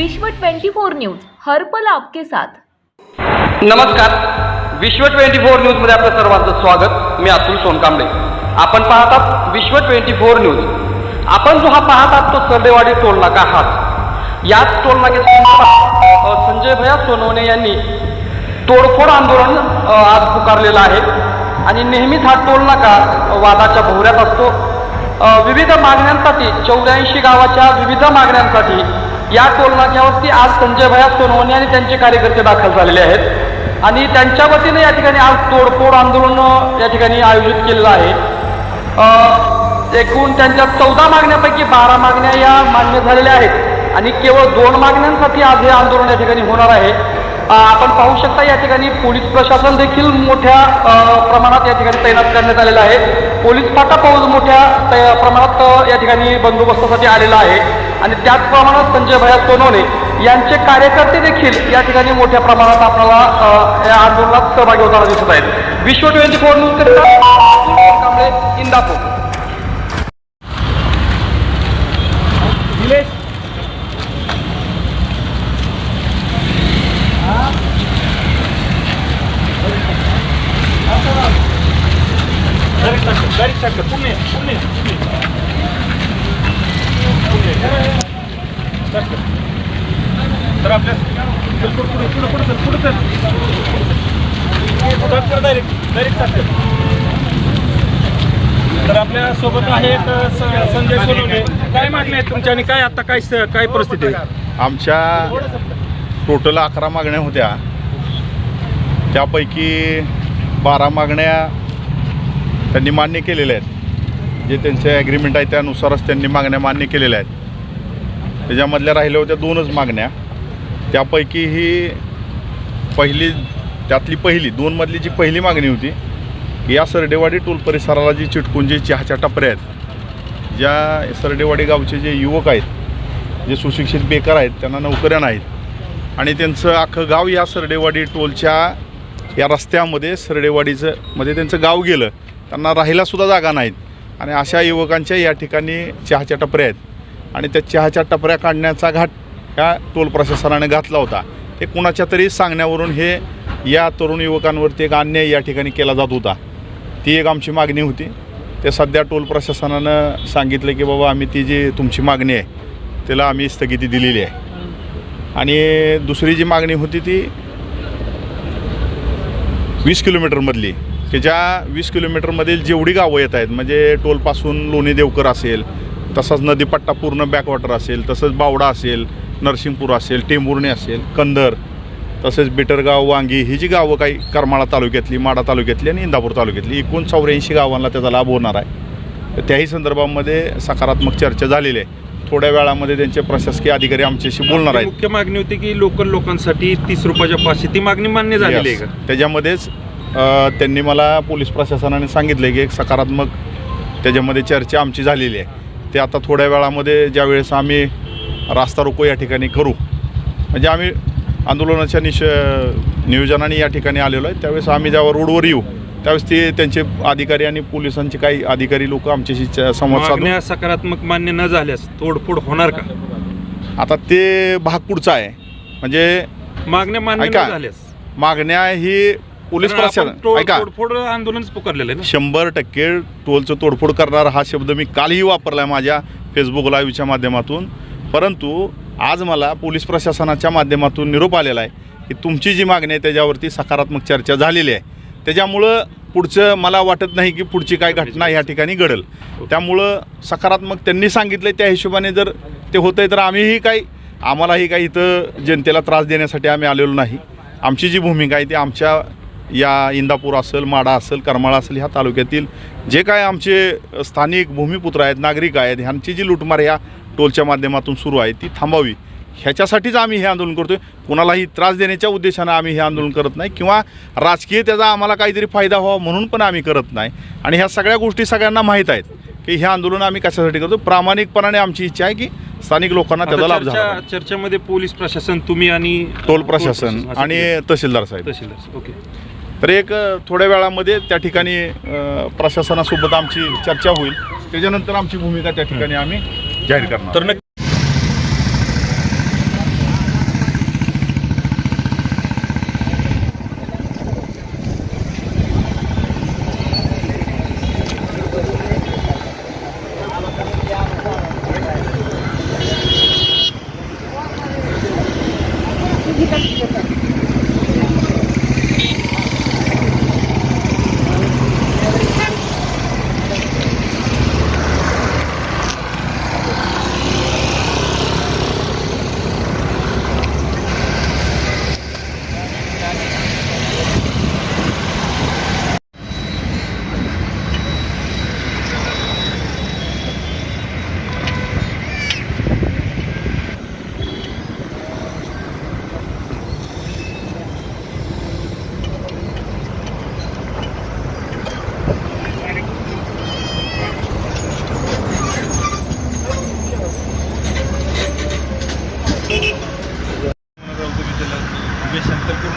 विश्व 24 न्यूज हर पल आपके साथ। नमस्कार, विश्व 24 न्यूज मध्ये आपलं सर्वांचं स्वागत। मी अतुल सोनकांबळे। आपण पाहतात विश्व 24 न्यूज। आपण जो हा पाहतात तो सरडेवाडी टोल नाका हाच। याच टोल नाक्याच्या संजय भैया सोनवणे यांनी तोडफोड आंदोलन आज पुकारलेलं आहे आणि नेहमीच हा टोल नाका वादाच्या भोवऱ्यात असतो। विविध मागण्यांसाठी 84 गावाच्या विविध मागण्यांसाठी या टोल नाक्यावरती आज संजय भैया सोनवणे आणि त्यांचे कार्यकर्ते दाखल झालेले आहेत आणि त्यांच्या वतीने या ठिकाणी आज तोडफोड आंदोलन या ठिकाणी आयोजित केलेलं आहे। एकूण त्यांच्या 14 मागण्यापैकी 12 मागण्या या मान्य झालेल्या आहेत आणि केवळ 2 मागण्यांसाठी आज हे आंदोलन या ठिकाणी होणार आहे। आपण पाहू शकता या ठिकाणी पोलीस प्रशासन देखील मोठ्या प्रमाणात या ठिकाणी तैनात करण्यात आलेला आहे। पोलीस फाटा फौज मोठ्या प्रमाणात या ठिकाणी बंदोबस्तासाठी आलेला आहे आणि त्याचप्रमाणे संजय भैया सोनवणे यांचे कार्यकर्ते देखील या ठिकाणी मोठ्या प्रमाणात आपल्याला या आंदोलनात सहभागी होताना दिसत आहेत। विश्व 24 न्यूज करिता इंदापूर। तर आपल्या तर आपल्या सोबत आहे संजय सोनवणे। काय मागण्या आहेत तुमच्या आणि काय आता काय परिस्थिती आहे? आमच्या टोटल 11 मागण्या होत्या, त्यापैकी 12 मागण्या त्यांनी मान्य केलेल्या आहेत। जे त्यांचे ॲग्रीमेंट आहे त्यानुसारच त्यांनी मागण्या मान्य केलेल्या आहेत। त्याच्यामधल्या राहिल्या होत्या 2च मागण्या। त्यापैकी ही त्यातली पहिली 2 मधली जी पहिली मागणी होती, या सरडेवाडी टोल परिसराला जी चिटकून जे चहाच्या टपऱ्या आहेत, ज्या सरडेवाडी गावचे जे युवक आहेत, जे सुशिक्षित बेकार आहेत, त्यांना नोकऱ्या नाहीत आणि त्यांचं अख्खं गाव या सरडेवाडी टोलच्या या रस्त्यामध्ये सरडेवाडीचं त्यांचं गाव गेलं, त्यांना राहायलासुद्धा जागा नाहीत आणि अशा युवकांच्या या ठिकाणी चहाच्या टपऱ्या आहेत आणि त्या चहाच्या टपऱ्या काढण्याचा घाट ह्या टोल प्रशासनाने घातला होता। ते कुणाच्या तरी सांगण्यावरून हे या तरुण युवकांवरती एक अन्याय या ठिकाणी केला जात होता। ती एक आमची मागणी होती। ते सध्या टोल प्रशासनानं सांगितलं की बाबा आम्ही ती जी तुमची मागणी आहे त्याला आम्ही स्थगिती दिलेली आहे। आणि दुसरी जी मागणी होती ती 20 किलोमीटरमधली, की ज्या 20 किलोमीटरमधील जेवढी गावं येत आहेत, म्हणजे टोलपासून लोणी देवकर असेल, तसंच नदीपट्टा पूर्ण बॅकवॉटर असेल, तसंच बावडा असेल, नरसिंगपूर असेल, टेंभुर्णी असेल, कंदर, तसेच बिटरगाव, वांगी ही जी गावं काही करमाळा तालुक्यातली, माडा तालुक्यातली आणि इंदापूर तालुक्यातली एकूण 84 गावांना त्याचा लाभ होणार आहे। तर त्याही संदर्भामध्ये सकारात्मक चर्चा झालेली आहे। थोड्या वेळामध्ये त्यांचे प्रशासकीय अधिकारी आमच्याशी बोलणार आहेत। मुख्य मागणी होती की लोकल लोकांसाठी 30 रुपयाच्या पाचशे, ती मागणी मान्य झालेली आहे का? त्याच्यामध्येच त्यांनी मला पोलीस प्रशासनाने सांगितलं की एक सकारात्मक त्याच्यामध्ये चर्चा आमची झालेली आहे। ते आता थोड्या वेळामध्ये ज्यावेळेस आम्ही रास्ता रोको या ठिकाणी करू, म्हणजे आम्ही आंदोलनाच्या नियोजनाने या ठिकाणी आलेलो आहे, त्यावेळेस आम्ही जेव्हा रोडवर येऊ त्यावेळेस ते त्यांचे अधिकारी आणि पोलिसांचे काही अधिकारी लोक आमच्याशी संवाद साधून सकारात्मक मान्य न झाल्यास तोडफोड होणार का? आता ते भाग पुढचा आहे। म्हणजे मागण्या मान्य न झाल्यास मागण्या ही पोलीस प्रशासन तोडफोड आंदोलनच पुकारलेलं आहे ना। 100% टोलचं तोडफोड करणार हा शब्द मी कालही वापरला आहे माझ्या फेसबुक लाईव्हच्या माध्यमातून, परंतु आज मला पोलीस प्रशासनाच्या माध्यमातून निरोप आलेला आहे की तुमची जी मागणी आहे त्याच्यावरती सकारात्मक चर्चा झालेली आहे। त्याच्यामुळं पुढचं मला वाटत नाही की पुढची काय घटना ह्या ठिकाणी घडेल। त्यामुळं सकारात्मक त्यांनी सांगितलं त्या हिशोबाने जर ते होतं आहे तर आम्हालाही काही इथं जनतेला त्रास देण्यासाठी आम्ही आलेलो नाही। आमची जी भूमिका आहे ती आमच्या या इंदापूर असेल, माडा असेल, करमाळा असेल ह्या तालुक्यातील जे काय आमचे स्थानिक भूमिपुत्र आहेत, नागरिक आहेत, ह्यांची जी लूटमार ह्या टोलच्या माध्यमातून सुरू आहे ती थांबावी, ह्याच्यासाठीच आम्ही हे आंदोलन करतो आहे। कोणालाही त्रास देण्याच्या उद्देशानं आम्ही हे आंदोलन करत नाही किंवा राजकीय त्याचा आम्हाला काहीतरी फायदा व्हावा म्हणून पण आम्ही करत नाही। आणि ह्या सगळ्या गोष्टी सगळ्यांना माहीत आहेत की हे आंदोलन आम्ही कशासाठी करतो। प्रामाणिकपणाने आमची इच्छा आहे की स्थानिक लोकांना त्याचा लाभ झाला। चर्चेमध्ये पोलीस प्रशासन, तुम्ही आणि टोल प्रशासन आणि तहसीलदार साहेब। ओके। तर एक थोड्या वेळामध्ये त्या ठिकाणी प्रशासनासोबत आमची चर्चा होईल, त्याच्यानंतर आमची भूमिका त्या ठिकाणी आम्ही जाहीर करणार।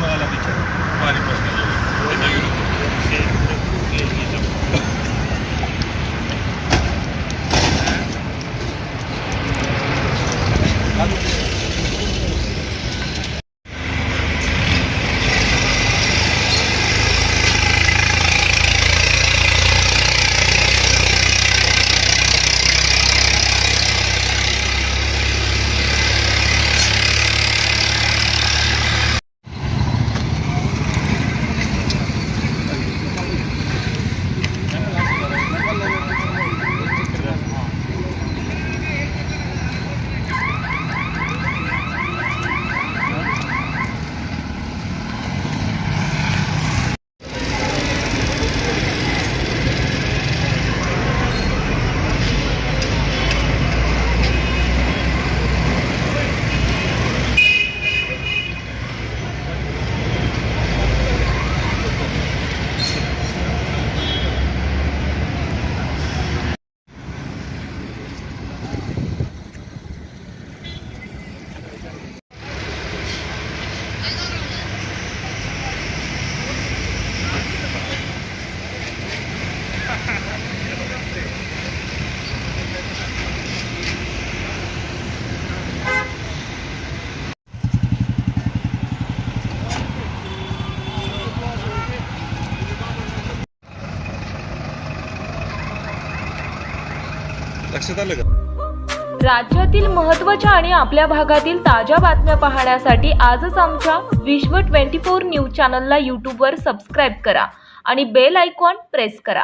वाला बिचारा बारीक बसलेला. लक्षात आलं का? राज्यातील महत्त्वाच्या आणि आपल्या भागातील ताज्या बातम्या पाहण्यासाठी आजच आमच्या विश्व 24 न्यूज चॅनलला यूट्यूबवर सबस्क्राईब करा आणि बेल आयकॉन प्रेस करा.